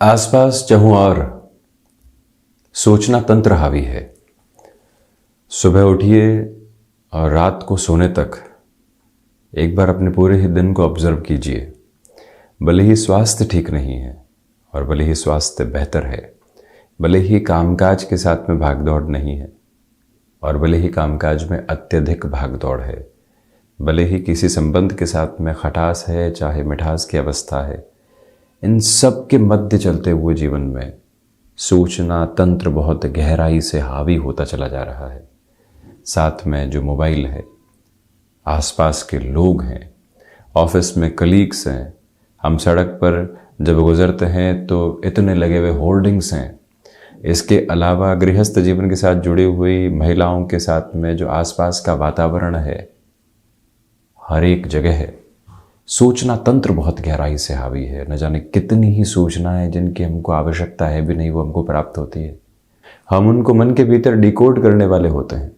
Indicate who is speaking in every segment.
Speaker 1: आसपास चाहूं और सोचना तंत्र हावी है। सुबह उठिए और रात को सोने तक एक बार अपने पूरे ही दिन को ऑब्जर्व कीजिए। भले ही स्वास्थ्य ठीक नहीं है और भले ही स्वास्थ्य बेहतर है, भले ही कामकाज के साथ में भागदौड़ नहीं है और भले ही कामकाज में अत्यधिक भागदौड़ है, भले ही किसी संबंध के साथ में खटास है चाहे मिठास की अवस्था है, इन सब के मध्य चलते हुए जीवन में सोचना तंत्र बहुत गहराई से हावी होता चला जा रहा है। साथ में जो मोबाइल है, आसपास के लोग हैं, ऑफिस में कलीग्स हैं, हम सड़क पर जब गुजरते हैं तो इतने लगे हुए होर्डिंग्स हैं। इसके अलावा गृहस्थ जीवन के साथ जुड़ी हुई महिलाओं के साथ में जो आसपास का वातावरण है, हर एक जगह है सोचना तंत्र बहुत गहराई से हावी है। न जाने कितनी ही सूचनाएं जिनकी हमको आवश्यकता है भी नहीं, वो हमको प्राप्त होती है। हम उनको मन के भीतर डिकोड करने वाले होते हैं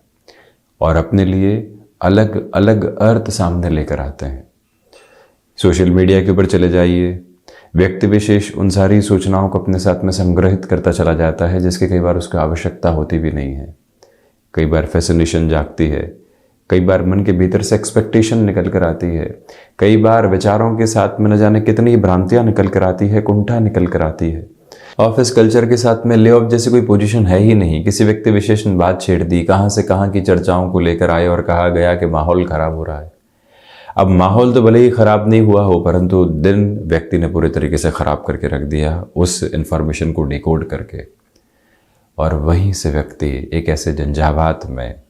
Speaker 1: और अपने लिए अलग अलग अर्थ सामने लेकर आते हैं। सोशल मीडिया के ऊपर चले जाइए, व्यक्ति विशेष उन सारी सूचनाओं को अपने साथ में संग्रहित करता चला जाता है जिसकी कई बार उसको आवश्यकता होती भी नहीं है। कई बार फैसिनेशन जागती है, कई बार मन के भीतर से एक्सपेक्टेशन निकल कर आती है, कई बार विचारों के साथ में न जाने कितनी भ्रांतियां निकल कर आती है, कुंठा निकल कर आती है। ऑफिस कल्चर के साथ में ले ऑफ जैसी कोई पोजीशन है ही नहीं। किसी व्यक्ति विशेष ने बात छेड़ दी, कहाँ से कहाँ की चर्चाओं को लेकर आए और कहा गया कि माहौल खराब हो रहा है। अब माहौल तो भले ही खराब नहीं हुआ हो, परंतु दिन व्यक्ति ने पूरे तरीके से खराब करके रख दिया उस इंफॉर्मेशन को डिकोड करके। और वहीं से व्यक्ति एक ऐसे झंझावात में,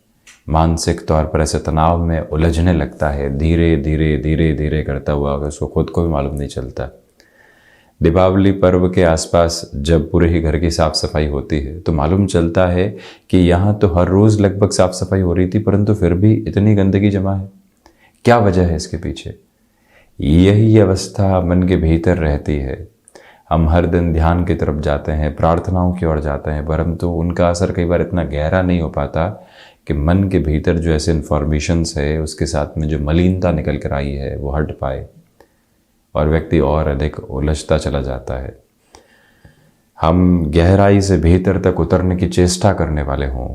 Speaker 1: मानसिक तौर पर ऐसे तनाव में उलझने लगता है, धीरे धीरे धीरे धीरे करता हुआ, उसको खुद को भी मालूम नहीं चलता। दीपावली पर्व के आसपास जब पूरे ही घर की साफ सफाई होती है तो मालूम चलता है कि यहाँ तो हर रोज़ लगभग साफ सफाई हो रही थी, परंतु फिर भी इतनी गंदगी जमा है। क्या वजह है इसके पीछे? यही अवस्था मन के भीतर रहती है। हम हर दिन ध्यान की तरफ जाते हैं, प्रार्थनाओं की ओर जाते हैं, परंतु उनका असर कई बार इतना गहरा नहीं हो पाता कि मन के भीतर जो ऐसे इन्फॉर्मेशंस है उसके साथ में जो मलिनता निकल कर आई है वो हट पाए और व्यक्ति और अधिक उलझता चला जाता है। हम गहराई से भीतर तक उतरने की चेष्टा करने वाले हों,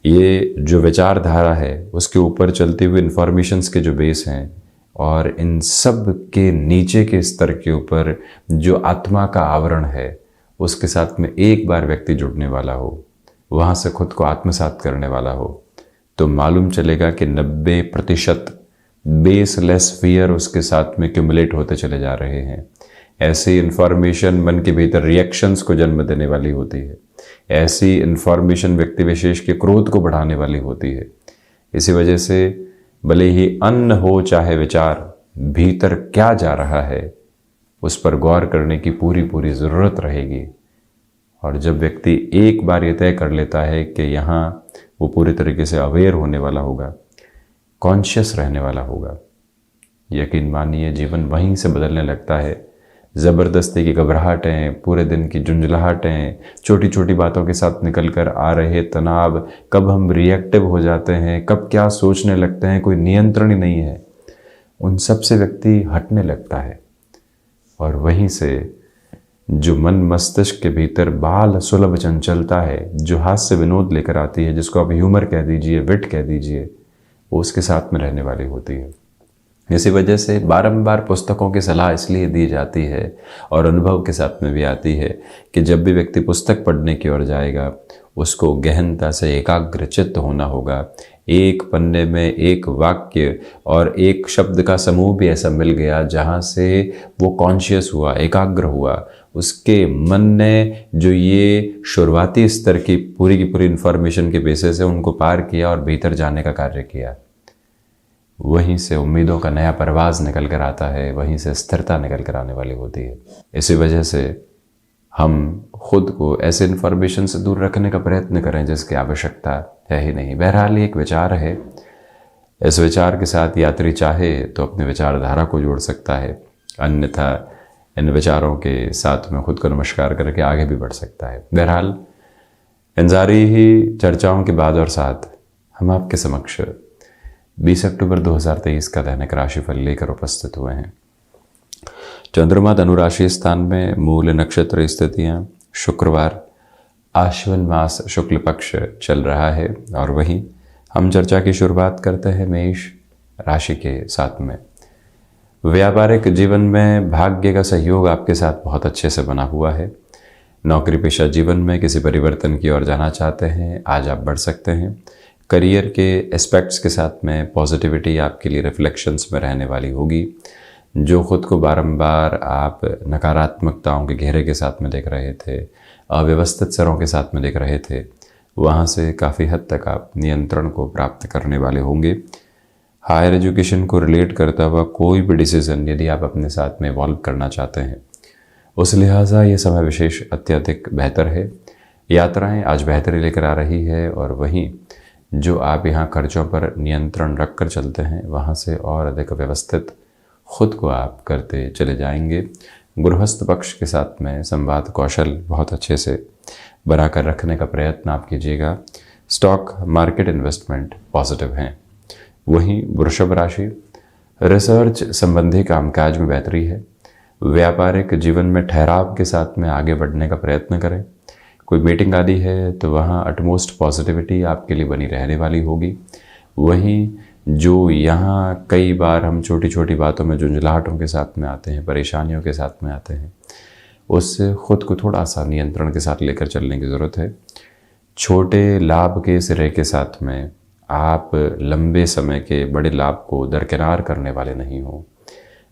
Speaker 1: ये जो विचारधारा है उसके ऊपर चलती हुई इन्फॉर्मेशंस के जो बेस हैं और इन सब के नीचे के स्तर के ऊपर जो आत्मा का आवरण है उसके साथ में एक बार व्यक्ति जुड़ने वाला हो, वहाँ से खुद को आत्मसात करने वाला हो, तो मालूम चलेगा कि 90% बेसलेस फियर उसके साथ में क्यूमुलेट होते चले जा रहे हैं। ऐसी इन्फॉर्मेशन मन के भीतर रिएक्शंस को जन्म देने वाली होती है। ऐसी इन्फॉर्मेशन व्यक्ति विशेष के क्रोध को बढ़ाने वाली होती है। इसी वजह से भले ही अन्न हो चाहे विचार, भीतर क्या जा रहा है उस पर गौर करने की पूरी पूरी ज़रूरत रहेगी। और जब व्यक्ति एक बार ये तय कर लेता है कि यहाँ वो पूरे तरीके से अवेयर होने वाला होगा, कॉन्शियस रहने वाला होगा, यकीन मानिए जीवन वहीं से बदलने लगता है। ज़बरदस्ती की घबराहटें, पूरे दिन की झुंझलाहटें, छोटी छोटी बातों के साथ निकल कर आ रहे तनाव, कब हम रिएक्टिव हो जाते हैं, कब क्या सोचने लगते हैं, कोई नियंत्रण ही नहीं है, उन सब से व्यक्ति हटने लगता है। और वहीं से जो मन मस्तिष्क के भीतर बाल सुलभ चंचलता है, जो हास्य विनोद लेकर आती है, जिसको आप ह्यूमर कह दीजिए, विट कह दीजिए, वो उसके साथ में रहने वाली होती है। इसी वजह से बारंबार पुस्तकों की सलाह इसलिए दी जाती है और अनुभव के साथ में भी आती है कि जब भी व्यक्ति पुस्तक पढ़ने की ओर जाएगा उसको गहनता से एकाग्रचित्त होना होगा। एक पन्ने में एक वाक्य और एक शब्द का समूह भी ऐसा मिल गया जहाँ से वो कॉन्शियस हुआ, एकाग्र हुआ, उसके मन ने जो ये शुरुआती स्तर की पूरी इन्फॉर्मेशन के बेसिस से उनको पार किया और भीतर जाने का कार्य किया। वहीं से उम्मीदों का नया परवाज़ निकल कर आता है, वहीं से स्थिरता निकल कर आने वाली होती है। इसी वजह से हम खुद को ऐसे इन्फॉर्मेशन से दूर रखने का प्रयत्न करें जिसकी आवश्यकता है ही नहीं। बहरहाल एक विचार है, इस विचार के साथ यात्री चाहे तो अपने विचारधारा को जोड़ सकता है, अन्यथा इन विचारों के साथ में खुद को नमस्कार करके आगे भी बढ़ सकता है। बहरहाल इन सारी ही चर्चाओं के बाद और साथ हम आपके समक्ष 20 अक्टूबर 2023 का दैनिक राशिफल लेकर उपस्थित हुए हैं। चंद्रमा धनुराशि स्थान में मूल नक्षत्र स्थितियां शुक्रवार आश्विन मास शुक्ल पक्ष चल रहा है। और वहीं हम चर्चा की शुरुआत करते हैं मेष राशि के साथ में। व्यापारिक जीवन में भाग्य का सहयोग आपके साथ बहुत अच्छे से बना हुआ है। नौकरी पेशा जीवन में किसी परिवर्तन की ओर जाना चाहते हैं, आज आप बढ़ सकते हैं। करियर के एस्पेक्ट्स के साथ में पॉजिटिविटी आपके लिए रिफ्लेक्शंस में रहने वाली होगी। जो खुद को बारंबार आप नकारात्मकताओं के घेरे के साथ में देख रहे थे, अव्यवस्थित सरों के साथ में देख रहे थे, वहाँ से काफ़ी हद तक आप नियंत्रण को प्राप्त करने वाले होंगे। हायर एजुकेशन को रिलेट करता हुआ कोई भी डिसीजन यदि आप अपने साथ में इवॉल्व करना चाहते हैं, उस लिहाजा ये समय विशेष अत्यधिक बेहतर है। यात्राएं आज बेहतरी लेकर आ रही है। और वहीं जो आप यहाँ खर्चों पर नियंत्रण रख कर चलते हैं, वहाँ से और अधिक व्यवस्थित खुद को आप करते चले जाएंगे। गृहस्थ पक्ष के साथ में संवाद कौशल बहुत अच्छे से बनाकर रखने का प्रयत्न आप कीजिएगा। स्टॉक मार्केट इन्वेस्टमेंट पॉजिटिव हैं। वहीं वृषभ राशि, रिसर्च संबंधी कामकाज में बेहतरी है। व्यापारिक जीवन में ठहराव के साथ में आगे बढ़ने का प्रयत्न करें। कोई मीटिंग आदि है तो वहाँ अटमोस्ट पॉजिटिविटी आपके लिए बनी रहने वाली होगी। वहीं जो यहाँ कई बार हम छोटी छोटी बातों में झुंझलाहटों के साथ में आते हैं, परेशानियों के साथ में आते हैं, उससे खुद को थोड़ा सा नियंत्रण के साथ लेकर चलने की ज़रूरत है। छोटे लाभ के सिरे के साथ में आप लंबे समय के बड़े लाभ को दरकिनार करने वाले नहीं हो।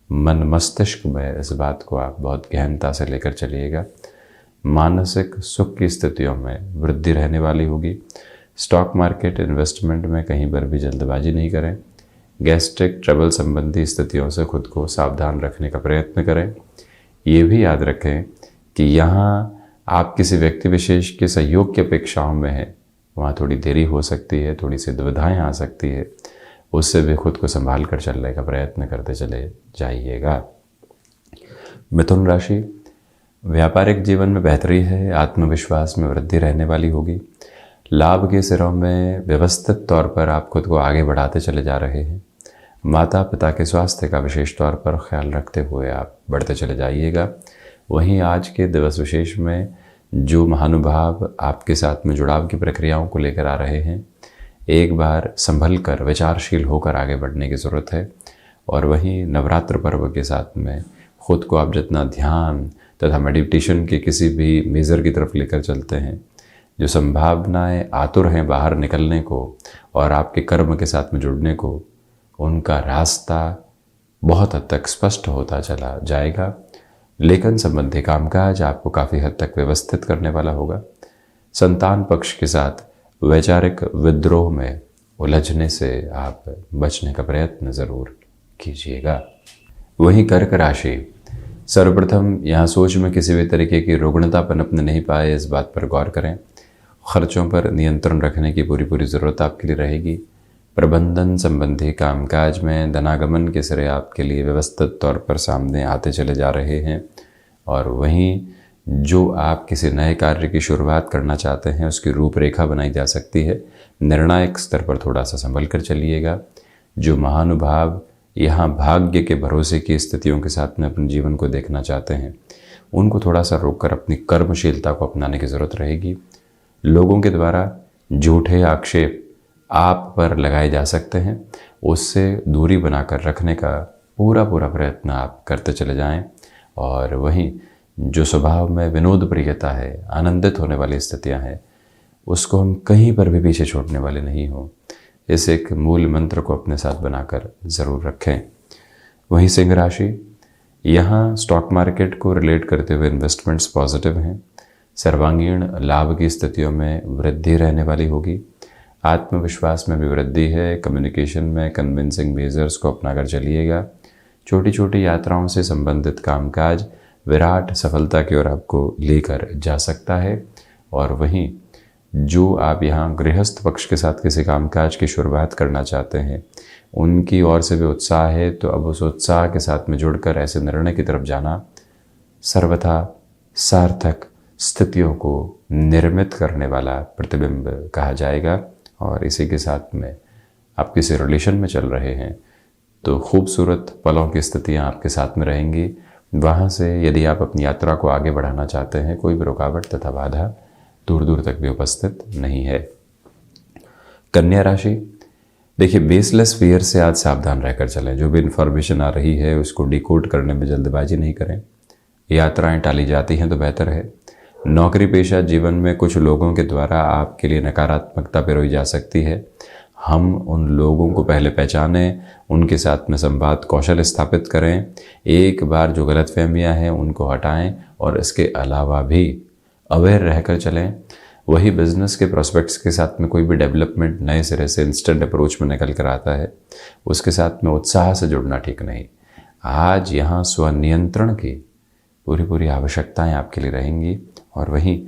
Speaker 1: मन मस्तिष्क में इस बात को आप बहुत गहनता से लेकर चलिएगा। मानसिक सुख की स्थितियों में वृद्धि रहने वाली होगी। स्टॉक मार्केट इन्वेस्टमेंट में कहीं पर भी जल्दबाजी नहीं करें। गैस्ट्रिक ट्रबल संबंधी स्थितियों से खुद को सावधान रखने का प्रयत्न करें। ये भी याद रखें कि यहाँ आप किसी व्यक्ति विशेष के सहयोग की अपेक्षाओं में हैं, वहाँ थोड़ी देरी हो सकती है, थोड़ी सी दुविधाएं आ सकती है। उससे भी खुद को संभाल कर चलने का प्रयत्न करते चले जाइएगा। मिथुन राशि, व्यापारिक जीवन में बेहतरी है। आत्मविश्वास में वृद्धि रहने वाली होगी। लाभ के सिरों में व्यवस्थित तौर पर आप खुद को आगे बढ़ाते चले जा रहे हैं। माता पिता के स्वास्थ्य का विशेष तौर पर ख्याल रखते हुए आप बढ़ते चले जाइएगा। वहीं आज के दिवस विशेष में जो महानुभाव आपके साथ में जुड़ाव की प्रक्रियाओं को लेकर आ रहे हैं, एक बार संभल कर विचारशील होकर आगे बढ़ने की ज़रूरत है। और वहीं नवरात्र पर्व के साथ में खुद को आप जितना ध्यान तथा मेडिटेशन के किसी भी मेज़र की तरफ लेकर चलते हैं, जो संभावनाएं आतुर हैं बाहर निकलने को और आपके कर्म के साथ में जुड़ने को, उनका रास्ता बहुत हद तक स्पष्ट होता चला जाएगा। लेखन संबंधी कामकाज आपको काफ़ी हद तक व्यवस्थित करने वाला होगा। संतान पक्ष के साथ वैचारिक विद्रोह में उलझने से आप बचने का प्रयत्न ज़रूर कीजिएगा। वहीं कर्क राशि, सर्वप्रथम यहाँ सोच में किसी भी तरीके की रुग्णता पनपने नहीं पाए, इस बात पर गौर करें। खर्चों पर नियंत्रण रखने की पूरी ज़रूरत आपके लिए रहेगी। प्रबंधन संबंधी कामकाज में धनागमन के सिरे आपके लिए व्यवस्थित तौर पर सामने आते चले जा रहे हैं। और वहीं जो आप किसी नए कार्य की शुरुआत करना चाहते हैं, उसकी रूपरेखा बनाई जा सकती है। निर्णायक स्तर पर थोड़ा सा संभल कर चलिएगा। जो महानुभाव यहाँ भाग्य के भरोसे की स्थितियों के साथ में अपने जीवन को देखना चाहते हैं, उनको थोड़ा सा रोककर अपनी कर्मशीलता को अपनाने की ज़रूरत रहेगी। लोगों के द्वारा झूठे आक्षेप आप पर लगाए जा सकते हैं, उससे दूरी बनाकर रखने का पूरा प्रयत्न आप करते चले जाएं। और वहीं जो स्वभाव में विनोद प्रियता है, आनंदित होने वाली स्थितियां हैं, उसको हम कहीं पर भी पीछे छोड़ने वाले नहीं हों। इस एक मूल मंत्र को अपने साथ बनाकर ज़रूर रखें। वहीं सिंह राशि, यहाँ स्टॉक मार्केट को रिलेट करते हुए इन्वेस्टमेंट्स पॉजिटिव हैं। सर्वांगीण लाभ की स्थितियों में वृद्धि रहने वाली होगी। आत्मविश्वास में भी वृद्धि है। कम्युनिकेशन में कन्विंसिंग मेजर्स को अपनाकर चलिएगा। छोटी छोटी यात्राओं से संबंधित कामकाज विराट सफलता की ओर आपको लेकर जा सकता है। और वहीं जो आप यहाँ गृहस्थ पक्ष के साथ किसी कामकाज की शुरुआत करना चाहते हैं, उनकी ओर से भी उत्साह है, तो अब उस उत्साह के साथ में जुड़कर ऐसे निर्णय की तरफ जाना सर्वथा सार्थक स्थितियों को निर्मित करने वाला प्रतिबिंब कहा जाएगा। और इसी के साथ में आप किसी रिलेशन में चल रहे हैं तो खूबसूरत पलों की स्थितियाँ आपके साथ में रहेंगी। वहाँ से यदि आप अपनी यात्रा को आगे बढ़ाना चाहते हैं, कोई भी रुकावट तथा बाधा दूर दूर तक भी उपस्थित नहीं है। कन्या राशि, देखिए बेसलेस फियर से आज सावधान रहकर चलें। जो भी इन्फॉर्मेशन आ रही है उसको डिकोड करने में जल्दबाजी नहीं करें। यात्राएं टाली जाती हैं तो बेहतर है। नौकरी पेशा जीवन में कुछ लोगों के द्वारा आपके लिए नकारात्मकता पिरोई जा सकती है। हम उन लोगों को पहले पहचानें, उनके साथ में संवाद कौशल स्थापित करें, एक बार जो गलतफहमियां हैं उनको हटाएं और इसके अलावा भी अवेयर रहकर चलें। वही बिजनेस के प्रोस्पेक्ट्स के साथ में कोई भी डेवलपमेंट नए सिरे से इंस्टेंट अप्रोच में निकल कर आता है, उसके साथ में उत्साह से जुड़ना ठीक नहीं। आज यहाँ स्वनियंत्रण की पूरी आवश्यकताएं आपके लिए रहेंगी। और वहीं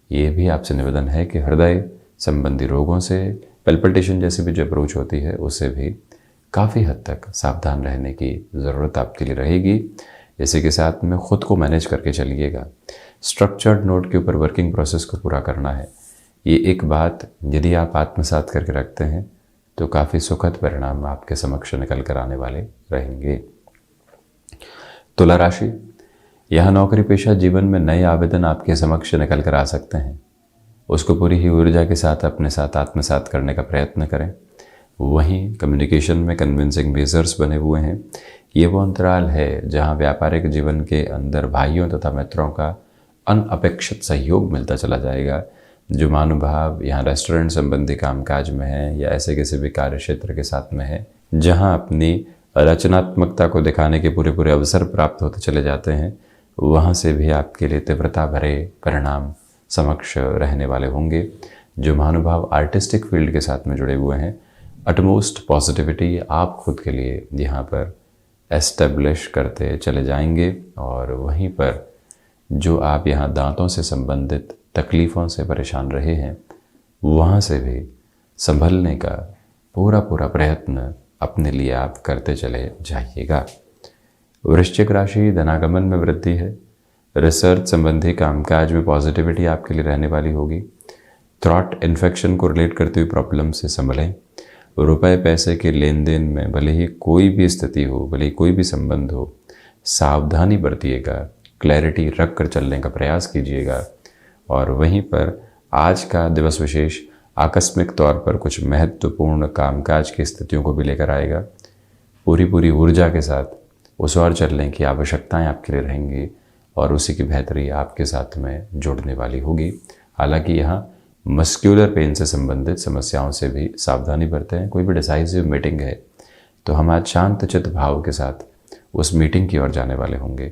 Speaker 1: ये भी आपसे निवेदन है कि हृदय संबंधी रोगों से, पेल्पिटेशन जैसी भी जो अप्रोच होती है उससे भी काफ़ी हद तक सावधान रहने की ज़रूरत आपके लिए रहेगी। इसी के साथ में ख़ुद को मैनेज करके चलिएगा। स्ट्रक्चर्ड नोट के ऊपर वर्किंग प्रोसेस को पूरा करना है। ये एक बात यदि आप आत्मसात करके रखते हैं तो काफ़ी सुखद परिणाम आपके समक्ष निकल कर आने वाले रहेंगे। तुला राशि, यह नौकरी पेशा जीवन में नए आवेदन आपके समक्ष निकल कर आ सकते हैं। उसको पूरी ही ऊर्जा के साथ अपने साथ आत्मसात करने का प्रयत्न करें। वहीं कम्युनिकेशन में कन्विंसिंग मेजर्स बने हुए हैं। ये वो अंतराल है जहां व्यापारिक जीवन के अंदर भाइयों तथा मित्रों का अनअपेक्षित सहयोग मिलता चला जाएगा। जो महानुभाव यहाँ रेस्टोरेंट संबंधी कामकाज में है या ऐसे किसी भी कार्य क्षेत्र के साथ में है जहाँ अपनी रचनात्मकता को दिखाने के पूरे अवसर प्राप्त होते चले जाते हैं, वहाँ से भी आपके लिए तीव्रता भरे परिणाम समक्ष रहने वाले होंगे। जो महानुभाव आर्टिस्टिक फील्ड के साथ में जुड़े हुए हैं, अटमोस्ट पॉजिटिविटी आप खुद के लिए यहाँ पर एस्टेब्लिश करते चले जाएंगे। और वहीं पर जो आप यहाँ दांतों से संबंधित तकलीफ़ों से परेशान रहे हैं, वहाँ से भी संभलने का पूरा प्रयत्न अपने लिए आप करते चले जाइएगा। वृश्चिक राशि, धनागमन में वृद्धि है। रिसर्च संबंधी कामकाज में पॉजिटिविटी आपके लिए रहने वाली होगी। थ्रॉट इन्फेक्शन को रिलेट करते हुए प्रॉब्लम से संभलें। रुपए पैसे के लेन देन में भले ही कोई भी स्थिति हो, भले ही कोई भी संबंध हो, सावधानी बरतिएगा, क्लैरिटी रख कर चलने का प्रयास कीजिएगा। और वहीं पर आज का दिवस विशेष आकस्मिक तौर पर कुछ महत्वपूर्ण कामकाज की स्थितियों को भी लेकर आएगा। पूरी ऊर्जा के साथ उस ओर चलने की आवश्यकताएं आपके लिए रहेंगी और उसी की बेहतरी आपके साथ में जुड़ने वाली होगी। हालांकि यहाँ मस्क्यूलर पेन से संबंधित समस्याओं से भी सावधानी बरतें हैं। कोई भी डिसाइसिव मीटिंग है तो हम आज शांत चित्त भाव के साथ उस मीटिंग की ओर जाने वाले होंगे,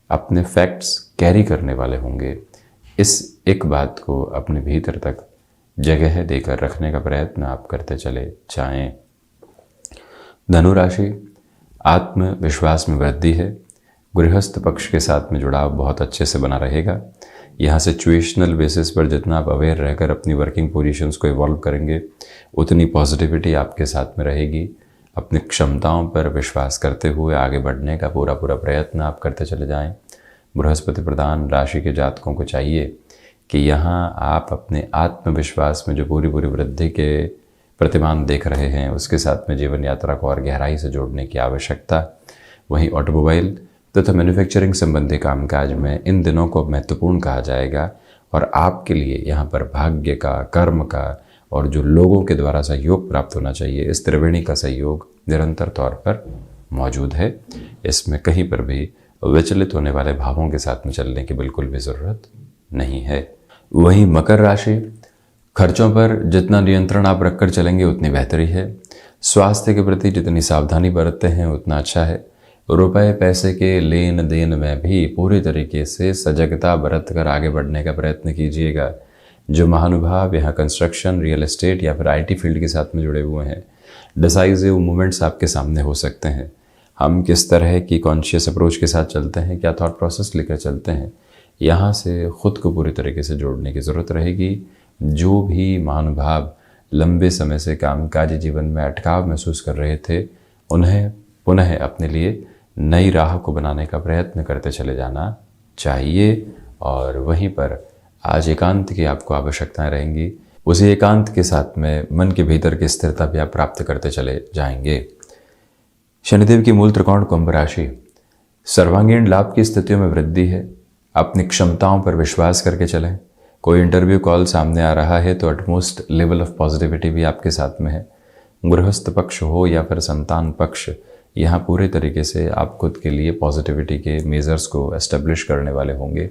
Speaker 1: अपने फैक्ट्स कैरी करने वाले होंगे। इस एक बात को अपने भीतर तक जगह देकर रखने का प्रयत्न आप करते चले जाएं। धनु राशि, आत्मविश्वास में वृद्धि है। गृहस्थ पक्ष के साथ में जुड़ाव बहुत अच्छे से बना रहेगा। यहाँ सिचुएशनल बेसिस पर जितना आप अवेयर रहकर अपनी वर्किंग पोजीशंस को इवॉल्व करेंगे, उतनी पॉजिटिविटी आपके साथ में रहेगी। अपनी क्षमताओं पर विश्वास करते हुए आगे बढ़ने का पूरा प्रयत्न आप करते चले जाएं। बृहस्पति प्रधान राशि के जातकों को चाहिए कि यहाँ आप अपने आत्मविश्वास में जो पूरी वृद्धि के प्रतिमान देख रहे हैं, उसके साथ में जीवन यात्रा को और गहराई से जोड़ने की आवश्यकता। वहीं ऑटोमोबाइल तथा मैन्युफैक्चरिंग संबंधी कामकाज में इन दिनों को महत्वपूर्ण कहा जाएगा और आपके लिए यहाँ पर भाग्य का, कर्म का और जो लोगों के द्वारा सहयोग प्राप्त होना चाहिए, इस त्रिवेणी का सहयोग निरंतर तौर पर मौजूद है। इसमें कहीं पर भी विचलित होने वाले भावों के साथ में चलने की बिल्कुल भी ज़रूरत नहीं है। वहीं मकर राशि, खर्चों पर जितना नियंत्रण आप रखकर चलेंगे उतनी बेहतरी है। स्वास्थ्य के प्रति जितनी सावधानी बरतते हैं उतना अच्छा है। रुपए पैसे के लेन देन में भी पूरी तरीके से सजगता बरत कर आगे बढ़ने का प्रयत्न कीजिएगा। जो महानुभाव यहाँ कंस्ट्रक्शन, रियल एस्टेट या फिर IT फील्ड के साथ में जुड़े हुए हैं, डिसाइसिव मूवमेंट्स आपके सामने हो सकते हैं। हम किस तरह की कॉन्शियस अप्रोच के साथ चलते हैं, क्या थॉट प्रोसेस लेकर चलते हैं, यहाँ से खुद को पूरी तरीके से जोड़ने की ज़रूरत रहेगी। जो भी महानुभाव लंबे समय से कामकाजी जीवन में अटकाव महसूस कर रहे थे, उन्हें पुनः अपने लिए नई राह को बनाने का प्रयत्न करते चले जाना चाहिए। और वहीं पर आज एकांत की आपको आवश्यकताएं रहेंगी। उसी एकांत के साथ में मन के भीतर की स्थिरता भी आप प्राप्त करते चले जाएंगे। शनिदेव की मूल त्रिकोण कुंभ राशि, सर्वांगीण लाभ की स्थितियों में वृद्धि है। अपनी क्षमताओं पर विश्वास करके चलें। कोई इंटरव्यू कॉल सामने आ रहा है तो अटमोस्ट लेवल ऑफ पॉजिटिविटी भी आपके साथ में है। गृहस्थ पक्ष हो या फिर संतान पक्ष, यहाँ पूरे तरीके से आप खुद के लिए पॉजिटिविटी के मेजर्स को एस्टेब्लिश करने वाले होंगे।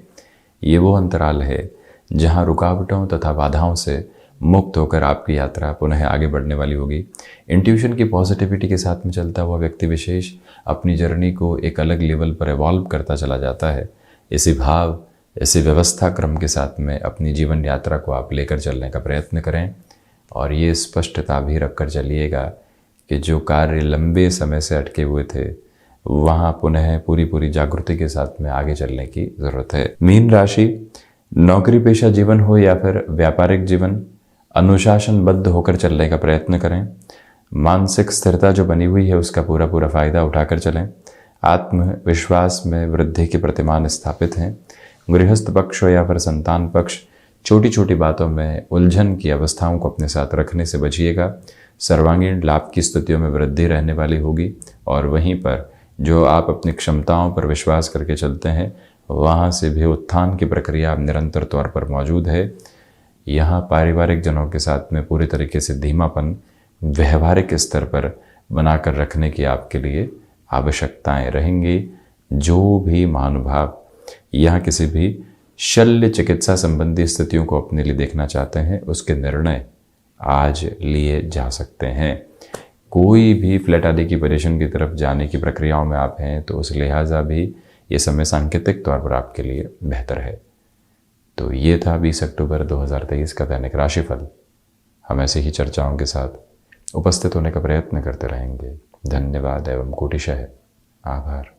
Speaker 1: ये वो अंतराल है जहाँ रुकावटों तथा बाधाओं से मुक्त होकर आपकी यात्रा पुनः आगे बढ़ने वाली होगी। इंट्यूशन की पॉजिटिविटी के साथ में चलता हुआ व्यक्ति विशेष अपनी जर्नी को एक अलग लेवल पर एवॉल्व करता चला जाता है। इसी भाव, इसी व्यवस्था क्रम के साथ में अपनी जीवन यात्रा को आप लेकर चलने का प्रयत्न करें और ये स्पष्टता भी रखकर चलिएगा कि जो कार्य लंबे समय से अटके हुए थे वहाँ पुनः पूरी जागृति के साथ में आगे चलने की ज़रूरत है। मीन राशि, नौकरी पेशा जीवन हो या फिर व्यापारिक जीवन, अनुशासनबद्ध होकर चलने का प्रयत्न करें। मानसिक स्थिरता जो बनी हुई है उसका पूरा फ़ायदा उठाकर चलें। आत्मविश्वास में वृद्धि के प्रतिमान स्थापित हैं। गृहस्थ पक्ष हो या फिर संतान पक्ष, छोटी बातों में उलझन की अवस्थाओं को अपने साथ रखने से बचिएगा। सर्वांगीण लाभ की स्थितियों में वृद्धि रहने वाली होगी और वहीं पर जो आप अपनी क्षमताओं पर विश्वास करके चलते हैं वहाँ से भी उत्थान की प्रक्रिया निरंतर तौर पर मौजूद है। यहाँ पारिवारिक जनों के साथ में पूरी तरीके से धीमापन व्यवहारिक स्तर पर बनाकर रखने की आपके लिए आवश्यकताएं रहेंगी। जो भी महानुभाव यहाँ किसी भी शल्य चिकित्सा संबंधी स्थितियों को अपने लिए देखना चाहते हैं उसके निर्णय आज लिए जा सकते हैं। कोई भी फ्लैट आदि की परेशानी की तरफ जाने की प्रक्रियाओं में आप हैं तो उस लिहाजा भी ये समय सांकेतिक तौर पर आपके लिए बेहतर है। तो ये था 20 अक्टूबर 2023 का दैनिक राशिफल। हम ऐसे ही चर्चाओं के साथ उपस्थित होने का प्रयत्न करते रहेंगे। धन्यवाद एवं कोटिशः आभार।